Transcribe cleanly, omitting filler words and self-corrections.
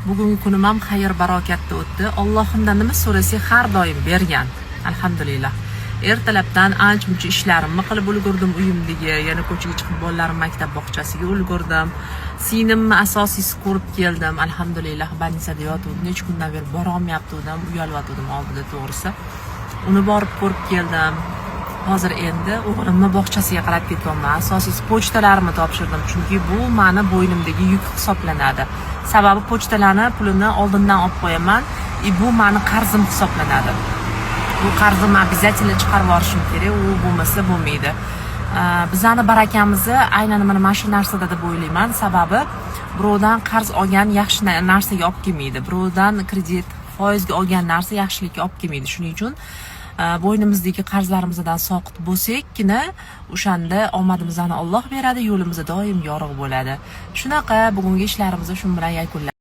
Bugungi kunim ham xayr barokatda o'tdi. Allohimdan nima so'rasak har doim bergan. Alhamdulillah. Ertalabdan ancha-muncha ishlarimni qilib ulgurdim uyimdagi, yana ko'chaga chiqib bolalarim maktab bog'chasiga ulgurdim. Sinimni asosiysi ko'rib keldim. Alhamdulillah, больницada yotuvdim. Necha kundan beri bora olmayaptim, uyalyotgandim oldida to'g'risi. Uni borib ko'rib keldim. Hozir endi o'g'limni bog'chasiga qarab ketyapman. Asosiysi pochtalarimni topshirdim, chunki bu meni bo'ynimdagi yuk hisoblanadi. Sababi pochtalarni pulini oldindan olib qo'yaman, bu meni qarzim hisoblanadi. Bu qarzimni обязательно chiqarib yuborishim kerak, u bo'lmasa bo'lmaydi. Bizani barakamizni aynan mana shu narsada deb o'ylayman. Sababi birovdan qarz olgan yaxshi narsaga olib kelmaydi. Birovdan kredit, foizga olgan narsa yaxshilikka olib kelmaydi. Shuning uchun bo'ynimizdagi qarzlarimizdan soqit bo'lsakkina, o'shanda omadimizni Alloh beradi, yo'limiz doim yorug' bo'ladi. Shunaqa bugungi ishlarimizni shu bilan yakunlaymiz.